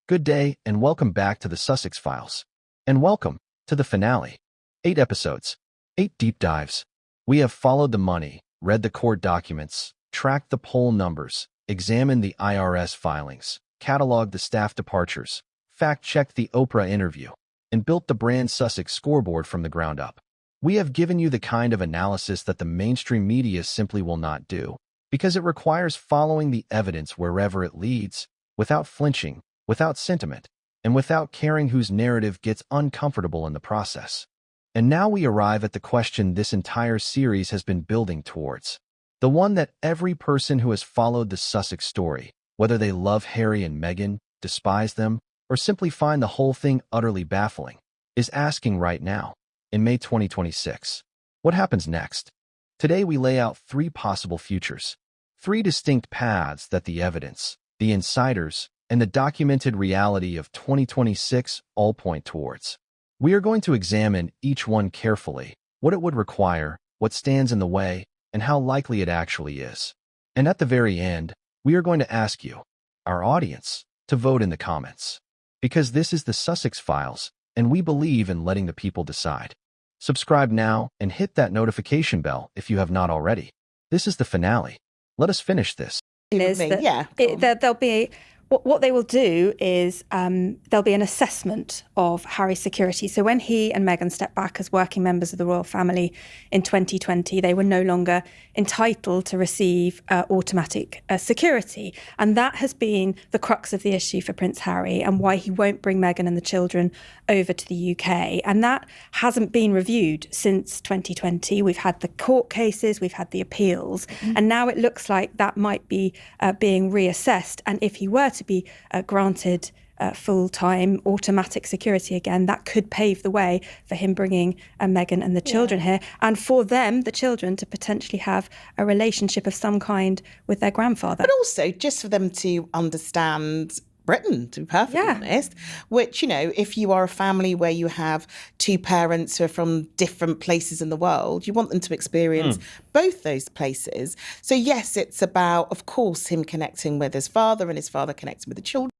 Good day, and welcome back to the Sussex Files. And welcome to the finale. 8 episodes, 8 deep dives. We have followed the money, read the court documents, tracked the poll numbers, examined the IRS filings, cataloged the staff departures, fact-checked the Oprah interview, and built the Brand Sussex scoreboard from the ground up. We have given you the kind of analysis that the mainstream media simply will not do, because it requires following the evidence wherever it leads, without flinching, without sentiment, and without caring whose narrative gets uncomfortable in the process. And now we arrive at the question this entire series has been building towards. The one that every person who has followed the Sussex story, whether they love Harry and Meghan, despise them, or simply find the whole thing utterly baffling, is asking right now, in May 2026. What happens next? Today we lay out 3 possible futures, 3 distinct paths that the evidence, the insiders, and the documented reality of 2026 all point towards. We are going to examine each one carefully, what it would require, what stands in the way, and how likely it actually is. And at the very end, we are going to ask you, our audience, to vote in the comments. Because this is the Sussex Files, and we believe in letting the people decide. Subscribe now and hit that notification bell if you have not already. This is the finale. Let us finish this. Is that there'll be what they will do is there'll be an assessment of Harry's security. So when he and Meghan stepped back as working members of the royal family in 2020, they were no longer entitled to receive automatic security. And that has been the crux of the issue for Prince Harry and why he won't bring Meghan and the children over to the UK. And that hasn't been reviewed since 2020. We've had the court cases, we've had the appeals, and now it looks like that might be being reassessed. And if he were to be granted full-time automatic security again, that could pave the way for him bringing Meghan and the children here, and for them, the children, to potentially have a relationship of some kind with their grandfather. But also just for them to understand Britain, to be perfectly honest, which, you know, if you are a family where you have 2 parents who are from different places in the world, you want them to experience both those places. So yes, it's about, of course, him connecting with his father and his father connecting with the children.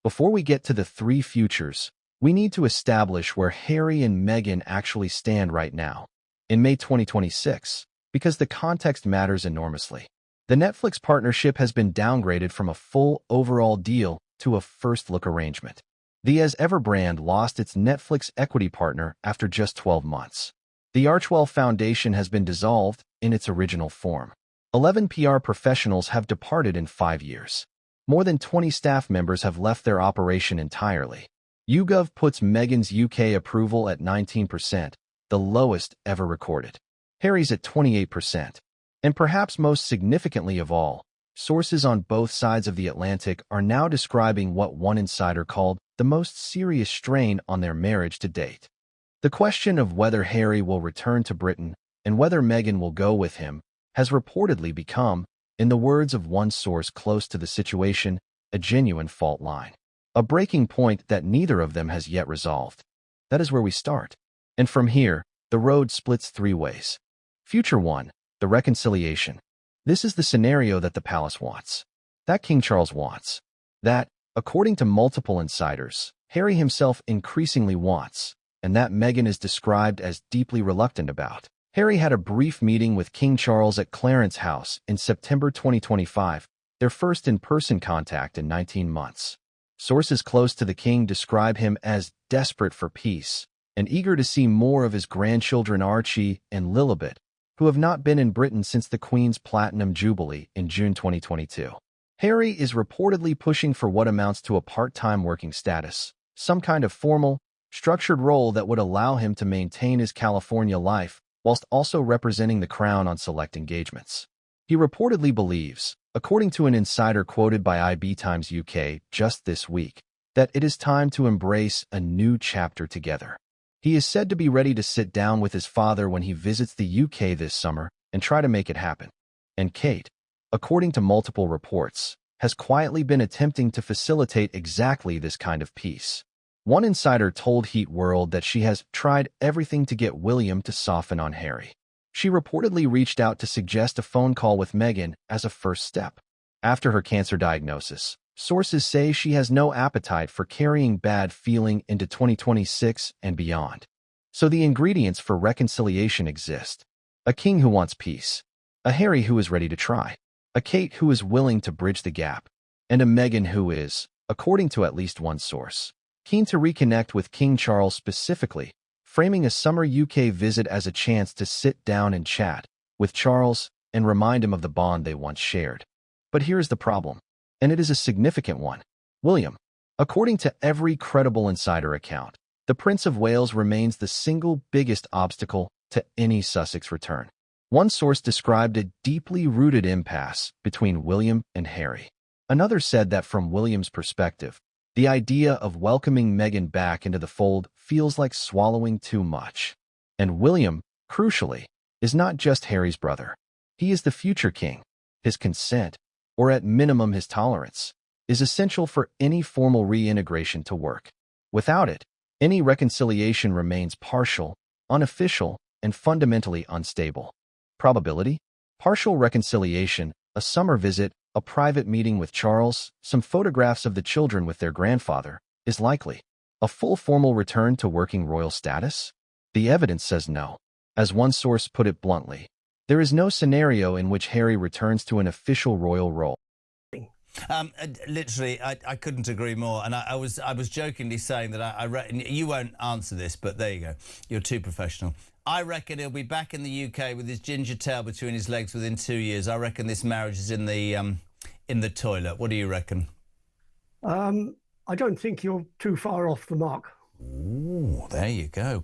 Before we get to the 3 futures, we need to establish where Harry and Meghan actually stand right now, in May 2026, because the context matters enormously. The Netflix partnership has been downgraded from a full overall deal to a first-look arrangement. The As Ever brand lost its Netflix equity partner after just 12 months. The Archewell Foundation has been dissolved in its original form. 11 PR professionals have departed in 5 years. More than 20 staff members have left their operation entirely. YouGov puts Meghan's UK approval at 19%, the lowest ever recorded. Harry's at 28%. And perhaps most significantly of all, sources on both sides of the Atlantic are now describing what one insider called the most serious strain on their marriage to date. The question of whether Harry will return to Britain and whether Meghan will go with him has reportedly become, in the words of one source close to the situation, a genuine fault line. A breaking point that neither of them has yet resolved. That is where we start. And from here, the road splits 3 ways. Future 1. The reconciliation. This is the scenario that the palace wants, that King Charles wants, that, according to multiple insiders, Harry himself increasingly wants, and that Meghan is described as deeply reluctant about. Harry had a brief meeting with King Charles at Clarence House in September 2025, their first in-person contact in 19 months. Sources close to the king describe him as desperate for peace and eager to see more of his grandchildren Archie and Lilibet, who have not been in Britain since the Queen's Platinum Jubilee in June 2022. Harry is reportedly pushing for what amounts to a part-time working status, some kind of formal, structured role that would allow him to maintain his California life whilst also representing the crown on select engagements. He reportedly believes, according to an insider quoted by IB Times UK just this week, that it is time to embrace a new chapter together. He is said to be ready to sit down with his father when he visits the UK this summer and try to make it happen. And Kate, according to multiple reports, has quietly been attempting to facilitate exactly this kind of peace. One insider told Heat World that she has tried everything to get William to soften on Harry. She reportedly reached out to suggest a phone call with Meghan as a first step. After her cancer diagnosis, sources say she has no appetite for carrying bad feeling into 2026 and beyond. So the ingredients for reconciliation exist. A king who wants peace, a Harry who is ready to try, a Kate who is willing to bridge the gap, and a Meghan who is, according to at least one source, keen to reconnect with King Charles specifically, framing a summer UK visit as a chance to sit down and chat with Charles and remind him of the bond they once shared. But here's the problem, and it is a significant one. William. According to every credible insider account, the Prince of Wales remains the single biggest obstacle to any Sussex return. One source described a deeply rooted impasse between William and Harry. Another said that from William's perspective, the idea of welcoming Meghan back into the fold feels like swallowing too much. And William, crucially, is not just Harry's brother. He is the future king. His consent, or at minimum his tolerance, is essential for any formal reintegration to work. Without it, any reconciliation remains partial, unofficial, and fundamentally unstable. Probability? Partial reconciliation, a summer visit, a private meeting with Charles, some photographs of the children with their grandfather, is likely. A full formal return to working royal status? The evidence says no. As one source put it bluntly, there is no scenario in which Harry returns to an official royal role. Literally, I couldn't agree more. And I was jokingly saying that you won't answer this, but there you go. You're too professional. I reckon he'll be back in the UK with his ginger tail between his legs within 2 years. I reckon this marriage is in the toilet. What do you reckon? I don't think you're too far off the mark. Ooh, there you go.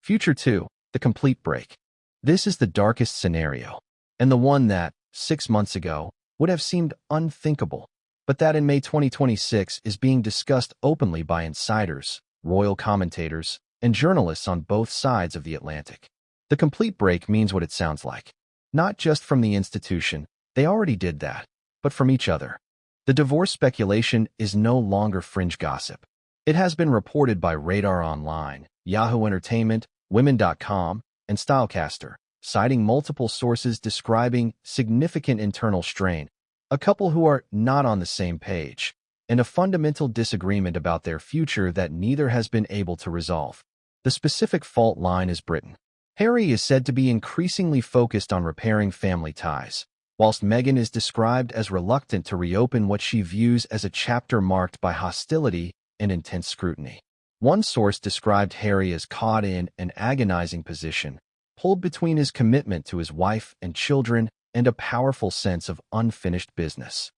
Future 2, the complete break. This is the darkest scenario, and the one that, 6 months ago, would have seemed unthinkable, but that in May 2026 is being discussed openly by insiders, royal commentators, and journalists on both sides of the Atlantic. The complete break means what it sounds like. Not just from the institution, they already did that, but from each other. The divorce speculation is no longer fringe gossip. It has been reported by Radar Online, Yahoo Entertainment, Women.com, and Stylecaster, citing multiple sources describing significant internal strain, a couple who are not on the same page, and a fundamental disagreement about their future that neither has been able to resolve. The specific fault line is Britain. Harry is said to be increasingly focused on repairing family ties, whilst Meghan is described as reluctant to reopen what she views as a chapter marked by hostility and intense scrutiny. One source described Harry as caught in an agonizing position, pulled between his commitment to his wife and children and a powerful sense of unfinished business.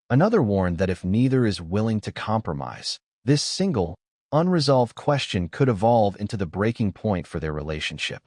Another warned that if neither is willing to compromise, this single, unresolved question could evolve into the breaking point for their relationship.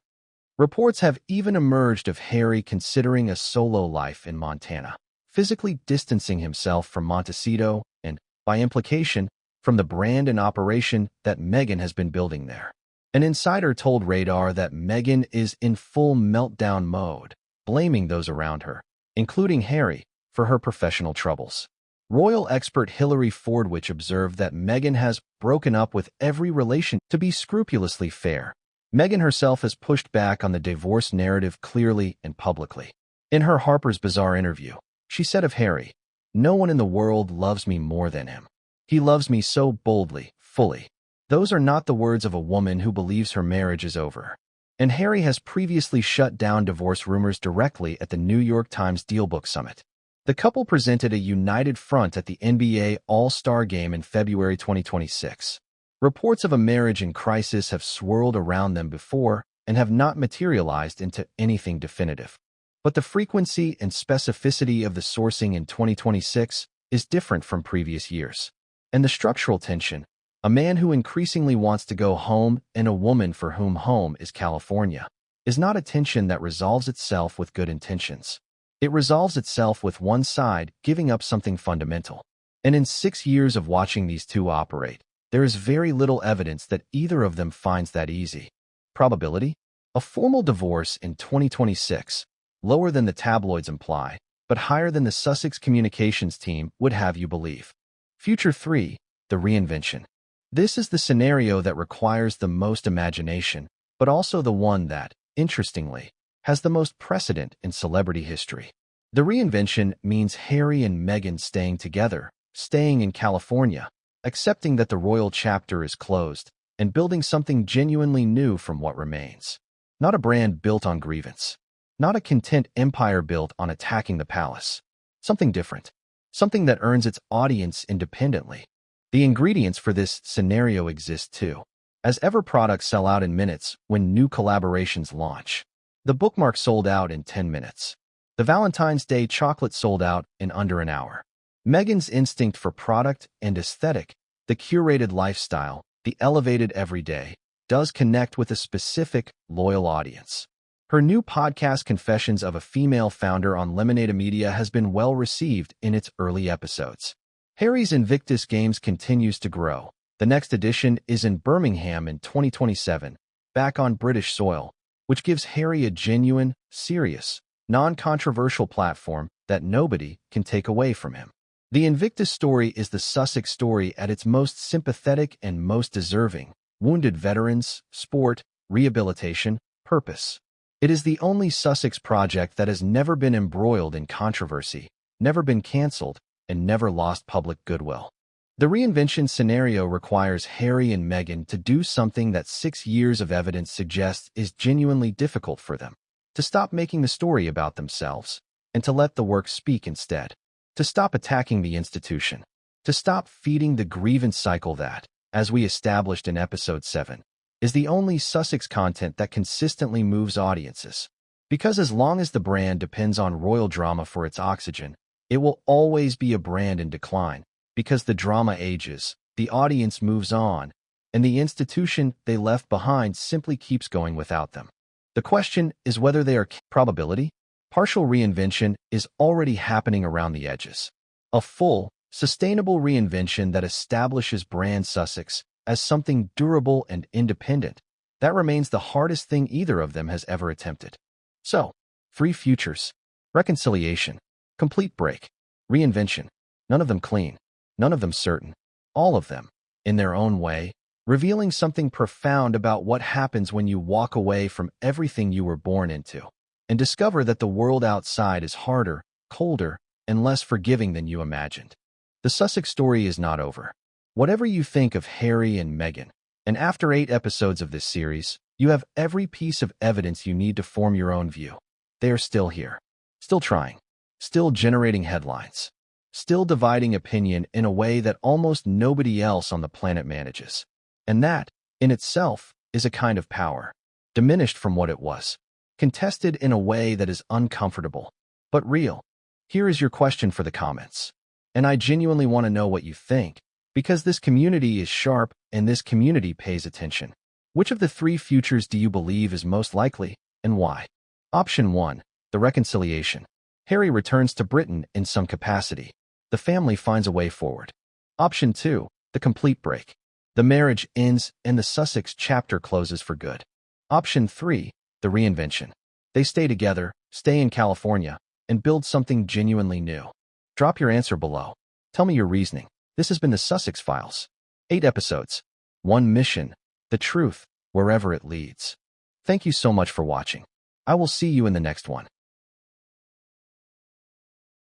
Reports have even emerged of Harry considering a solo life in Montana, physically distancing himself from Montecito and, by implication, from the brand and operation that Meghan has been building there. An insider told Radar that Meghan is in full meltdown mode, blaming those around her, including Harry, for her professional troubles. Royal expert Hilary Fordwich observed that Meghan has broken up with every relation. To be scrupulously fair, Meghan herself has pushed back on the divorce narrative clearly and publicly. In her Harper's Bazaar interview, she said of Harry, "No one in the world loves me more than him. He loves me so boldly, fully." Those are not the words of a woman who believes her marriage is over. And Harry has previously shut down divorce rumors directly at the New York Times Dealbook Summit. The couple presented a united front at the NBA All-Star Game in February 2026. Reports of a marriage in crisis have swirled around them before and have not materialized into anything definitive. But the frequency and specificity of the sourcing in 2026 is different from previous years. And the structural tension, a man who increasingly wants to go home and a woman for whom home is California, is not a tension that resolves itself with good intentions. It resolves itself with one side giving up something fundamental. And in 6 years of watching these two operate, there is very little evidence that either of them finds that easy. Probability? A formal divorce in 2026, lower than the tabloids imply, but higher than the Sussex communications team would have you believe. Future 3, the reinvention. This is the scenario that requires the most imagination, but also the one that, interestingly, has the most precedent in celebrity history. The reinvention means Harry and Meghan staying together, staying in California, accepting that the royal chapter is closed, and building something genuinely new from what remains. Not a brand built on grievance. Not a content empire built on attacking the palace. Something different. Something that earns its audience independently. The ingredients for this scenario exist too, as ever products sell out in minutes when new collaborations launch. The bookmark sold out in 10 minutes. The Valentine's Day chocolate sold out in under an hour. Meghan's instinct for product and aesthetic, the curated lifestyle, the elevated everyday, does connect with a specific, loyal audience. Her new podcast, Confessions of a Female Founder on Lemonade Media, has been well received in its early episodes. Harry's Invictus Games continues to grow. The next edition is in Birmingham in 2027, back on British soil, which gives Harry a genuine, serious, non-controversial platform that nobody can take away from him. The Invictus story is the Sussex story at its most sympathetic and most deserving: wounded veterans, sport, rehabilitation, purpose. It is the only Sussex project that has never been embroiled in controversy, never been cancelled, and never lost public goodwill. The reinvention scenario requires Harry and Meghan to do something that 6 years of evidence suggests is genuinely difficult for them: to stop making the story about themselves, and to let the work speak instead. To stop attacking the institution. To stop feeding the grievance cycle that, as we established in episode 7, is the only Sussex content that consistently moves audiences. Because as long as the brand depends on royal drama for its oxygen, it will always be a brand in decline, because the drama ages, the audience moves on, and the institution they left behind simply keeps going without them. The question is whether they are probability. Partial reinvention is already happening around the edges. A full, sustainable reinvention that establishes Brand Sussex as something durable and independent, that remains the hardest thing either of them has ever attempted. So, 3 futures: reconciliation, complete break, reinvention. None of them clean, none of them certain, all of them, in their own way, revealing something profound about what happens when you walk away from everything you were born into, and discover that the world outside is harder, colder, and less forgiving than you imagined. The Sussex story is not over. Whatever you think of Harry and Meghan, and after 8 episodes of this series, you have every piece of evidence you need to form your own view. They are still here, still trying, still generating headlines, still dividing opinion in a way that almost nobody else on the planet manages. And that, in itself, is a kind of power, diminished from what it was, contested in a way that is uncomfortable, but real. Here is your question for the comments. And I genuinely want to know what you think, because this community is sharp and this community pays attention. Which of the 3 futures do you believe is most likely, and why? Option 1, the reconciliation. Harry returns to Britain in some capacity. The family finds a way forward. Option 2, the complete break. The marriage ends and the Sussex chapter closes for good. Option 3, the reinvention. They stay together, stay in California, and build something genuinely new. Drop your answer below. Tell me your reasoning. This has been the Sussex Files. 8 episodes. 1 mission. The truth, wherever it leads. Thank you so much for watching. I will see you in the next one.